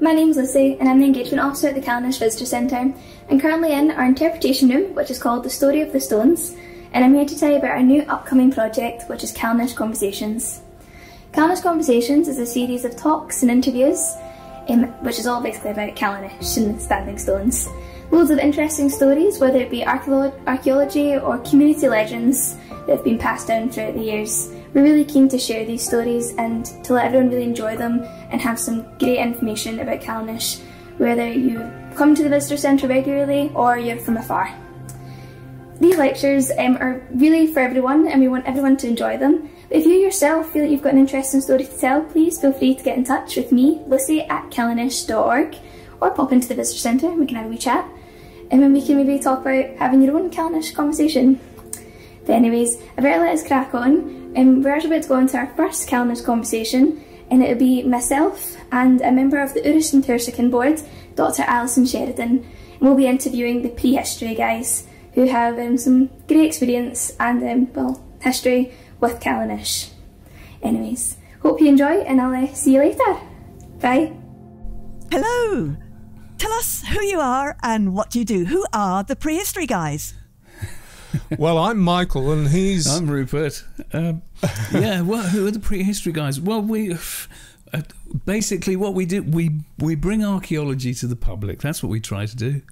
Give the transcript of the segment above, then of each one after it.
My name's Lucy and I'm the Engagement Officer at the Calanais Visitor Centre. I'm currently in our interpretation room, which is called The Story of the Stones, and I'm here to tell you about our new upcoming project, which is Calanais Conversations. Calanais Conversations is a series of talks and interviews, which is all basically about Calanais and standing stones. Loads of interesting stories, whether it be archaeology or community legends that have been passed down throughout the years. We're really keen to share these stories and to let everyone really enjoy them and have some great information about Calanais, whether you come to the Visitor Centre regularly or you're from afar. These lectures are really for everyone and we want everyone to enjoy them. But if you yourself feel that you've got an interesting story to tell, please feel free to get in touch with me, Lucy at calanais.org, or pop into the Visitor Centre and we can have a wee chat. And then we can maybe talk about having your own Calanais conversation. But anyways, I better let us crack on. We're actually about to go into our first Calanais conversation, and it'll be myself and a member of the Urras and Tursachan board, Dr. Alison Sheridan, and we'll be interviewing the Prehistory Guys, who have some great experience and, well, history with Calanais. Anyways, hope you enjoy, and I'll see you later. Bye. Hello. Tell us who you are and what you do. Who are the Prehistory Guys? Well, I'm Michael and I'm Rupert. Yeah, well, who are the Prehistory Guys? Well, we basically what we do, we bring archaeology to the public. That's what we try to do.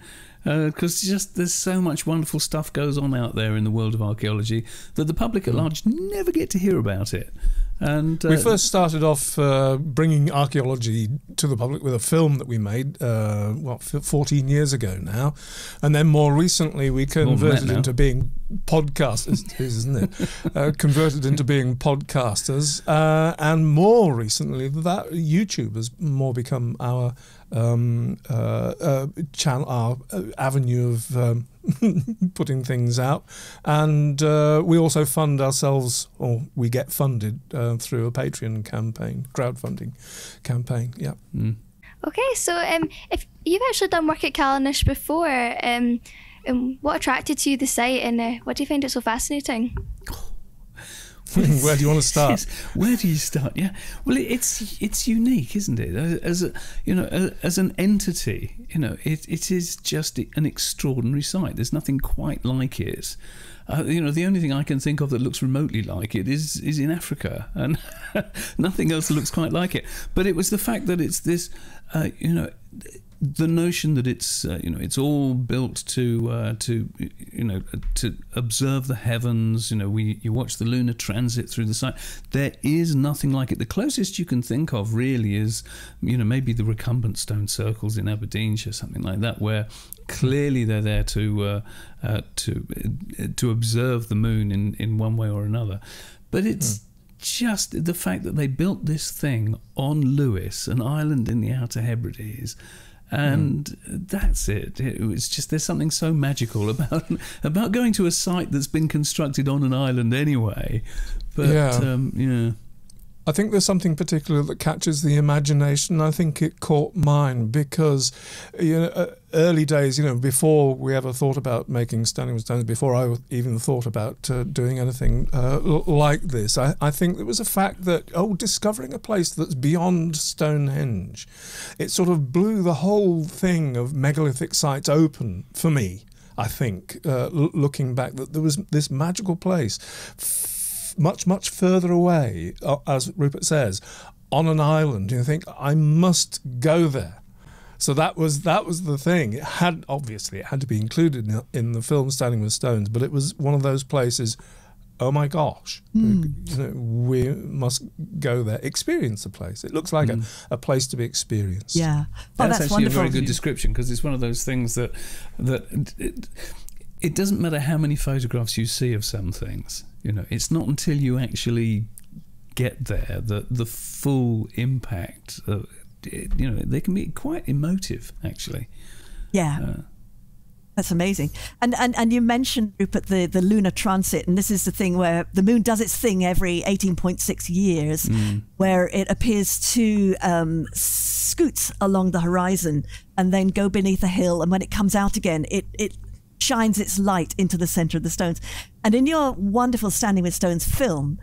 Because there's so much wonderful stuff goes on out there in the world of archaeology that the public at large never get to hear about it. And we first started off bringing archaeology to the public with a film that we made, 14 years ago now, and then more recently we converted into being podcasters, isn't it? Converted into being podcasters, and more recently that YouTube has more become our channel, our avenue of putting things out, and we also fund ourselves, or we get funded through a Patreon campaign, crowdfunding campaign. Yeah. Okay, so if you've actually done work at Calanais before, what attracted you to the site, and what do you find it so fascinating? Where do you want to start? Yes, where do you start? Yeah, well, it's unique, isn't it? As a, as an entity, it is just an extraordinary site. There's nothing quite like it. The only thing I can think of that looks remotely like it is in Africa, and nothing else looks quite like it. But it was the fact that it's this, the notion that it's it's all built to observe the heavens. You watch the Lunar Transit through the site. There is nothing like it. The closest you can think of really is maybe the recumbent stone circles in Aberdeenshire, something like that, where clearly they're there to observe the moon in one way or another. But it's just the fact that they built this thing on Lewis, an island in the Outer Hebrides. And that's it. It was just, there's something so magical about going to a site that's been constructed on an island anyway. But yeah. I think there's something particular that catches the imagination. I think it caught mine because, early days, before we ever thought about making Standing with Stones, before I even thought about doing anything like this, I think there was a fact that, discovering a place that's beyond Stonehenge, it sort of blew the whole thing of megalithic sites open for me, I think, looking back, that there was this magical place much further away, as Rupert says, on an island. You think, I must go there. So that was the thing. It had to be included in the film Standing with Stones, but it was one of those places, oh my gosh, we must go there, experience the place. It looks like a place to be experienced. Yeah. That's actually wonderful. a very good description, because it's one of those things that it doesn't matter how many photographs you see of some things. It's not until you actually get there that the full impact of, they can be quite emotive, actually. Yeah. That's amazing. And you mentioned, Rupert, the lunar transit, and this is the thing where the moon does its thing every 18.6 years, where it appears to scoot along the horizon and then go beneath a hill, and when it comes out again, it shines its light into the center of the stones. And in your wonderful Standing with Stones film,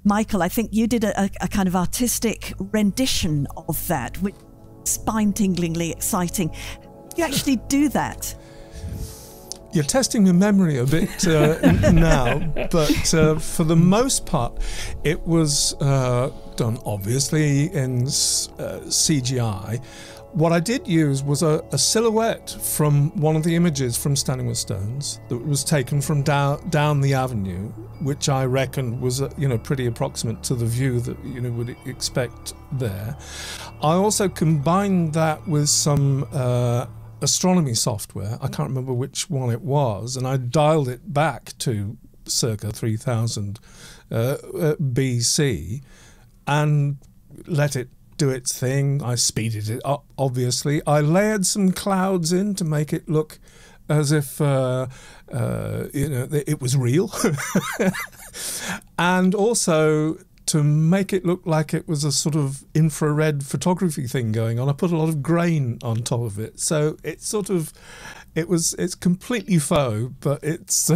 Michael, I think you did a kind of artistic rendition of that, which spine-tinglingly exciting. You actually do that? You're testing my memory a bit now, but for the most part, it was done obviously in CGI. What I did use was a silhouette from one of the images from Standing with Stones that was taken from down the avenue, which I reckoned was pretty approximate to the view that would expect there. I also combined that with some astronomy software. I can't remember which one it was, and I dialed it back to circa 3000 BC and let it do its thing. I speeded it up, obviously. I layered some clouds in to make it look as if it was real, and also to make it look like it was a sort of infrared photography thing going on. I put a lot of grain on top of it, so it's completely faux, but it's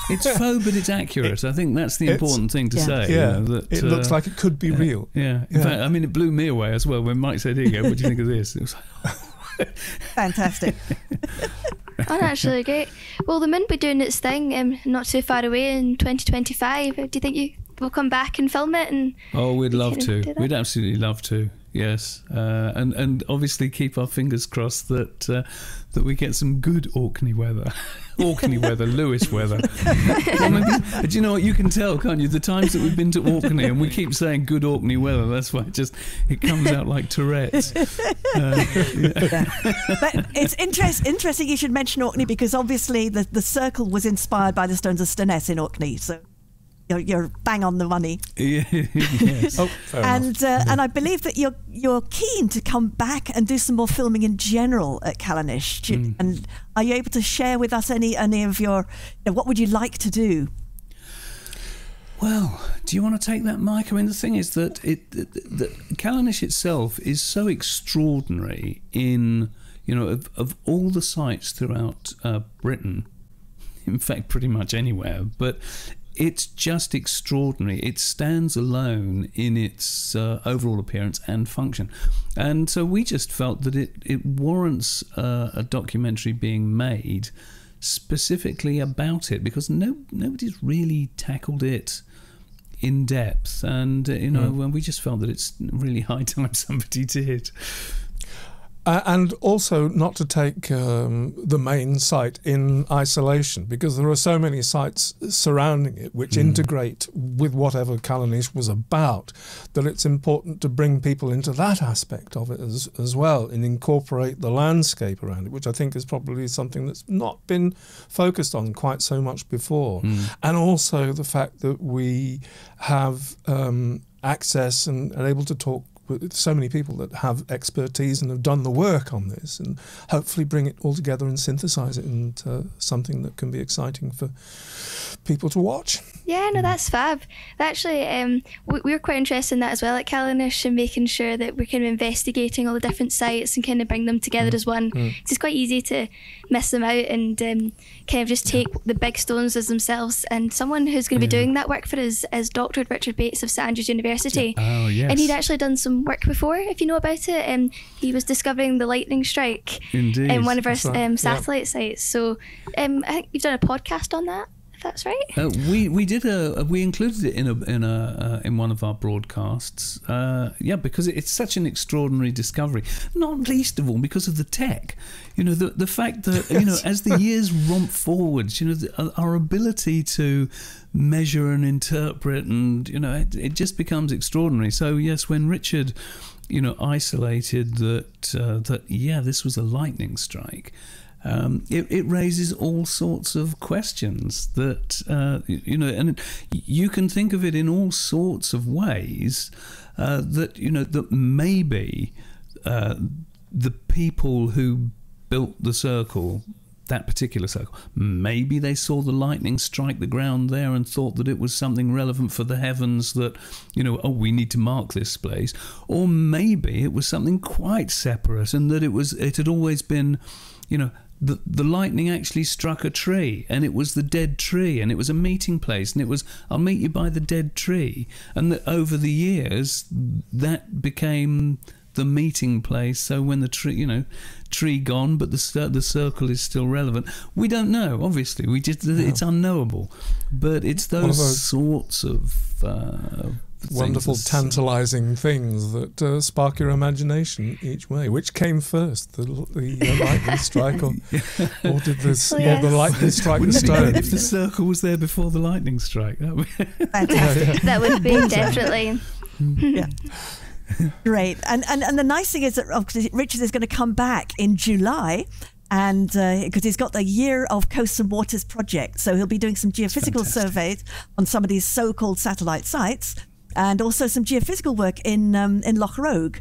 it's faux, but it's accurate. I think that's the important thing to say. Yeah, that it looks like it could be real. Yeah. In fact, I mean, it blew me away as well when Mike said, "Here you go. What do you think of this?" It was fantastic. Oh, that's really great. Well, the moon will be doing its thing not too far away in 2025. Do you think you will come back and film it? And we'd love to. We'd absolutely love to. Yes, and obviously keep our fingers crossed that we get some good Orkney weather. Orkney weather, Lewis weather. Well, maybe, do you know what? You can tell, can't you? The times that we've been to Orkney and we keep saying good Orkney weather, that's why it comes out like Tourette's. Yeah. But it's interesting you should mention Orkney, because obviously the circle was inspired by the Stones of Stoness in Orkney, so you're bang on the money. Yes. And I believe that you're keen to come back and do some more filming in general at Calanais. And are you able to share with us any of your, what would you like to do? Well, do you want to take that, Mike? I mean, the thing is that that Calanais itself is so extraordinary in, of all the sites throughout Britain, in fact, pretty much anywhere, but it's just extraordinary. It stands alone in its overall appearance and function. And so we just felt that it warrants a documentary being made specifically about it, because nobody's really tackled it in depth. And, when we just felt that it's really high time somebody did. And also not to take the main site in isolation, because there are so many sites surrounding it which integrate with whatever Calanais was about, that it's important to bring people into that aspect of it as well, and incorporate the landscape around it, which I think is probably something that's not been focused on quite so much before. And also the fact that we have access and are able to talk with so many people that have expertise and have done the work on this, and hopefully bring it all together and synthesize it into something that can be exciting for people to watch. Yeah, no, that's fab. Actually, we're quite interested in that as well at Calanais, and making sure that we're kind of investigating all the different sites and kind of bring them together as one. It's quite easy to miss them out and kind of just take the big stones as themselves. And someone who's going to be doing that work for us is Dr. Richard Bates of St Andrews University. Oh, yes. And he'd actually done some work before, if you know about it. He was discovering the lightning strike in one of our satellite sites. So I think you've done a podcast on that, if that's right. We did we included it in one of our broadcasts. Because it's such an extraordinary discovery. Not least of all because of the tech. The fact that as the years romp forwards, our ability to measure and interpret, and it just becomes extraordinary. So yes, when Richard isolated that this was a lightning strike, it raises all sorts of questions that and you can think of it in all sorts of ways, that maybe the people who built the circle, that particular circle, maybe they saw the lightning strike the ground there and thought that it was something relevant for the heavens, that we need to mark this place. Or maybe it was something quite separate, and that it had always been the lightning actually struck a tree, and it was the dead tree, and it was a meeting place, and it was, I'll meet you by the dead tree. And that over the years that became the meeting place. So when the tree gone, but the circle is still relevant. We don't know. Obviously, it's unknowable. But it's those sorts of wonderful, tantalising things that spark your imagination each way. Which came first, the lightning strike, or did the lightning strike the stone? If the circle was there before the lightning strike, that would Fantastic. That would be definitely. Yeah. Great. And the nice thing is that Richard is going to come back in July, and because he's got the Year of Coasts and Waters project, so he'll be doing some geophysical surveys on some of these so-called satellite sites, and also some geophysical work in Loch Rogue.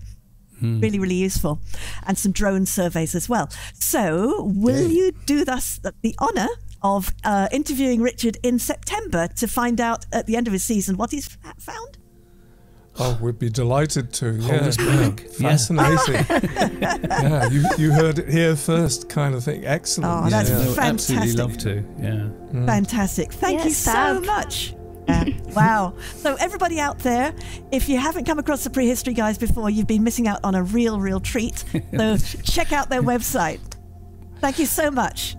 Really, really useful, and some drone surveys as well. So, will you do us the honour of interviewing Richard in September to find out at the end of his season what he's found? Oh, we'd be delighted to. Hold us back. Fascinating. Yeah, you heard it here first, kind of thing. Excellent. Oh, that's fantastic. Absolutely love to. Yeah. Fantastic. Thank you so much. Wow. So everybody out there, if you haven't come across the Prehistory Guys before, you've been missing out on a real treat. So check out their website. Thank you so much.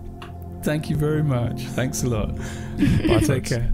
Thank you very much. Thanks a lot. Bye, Take care.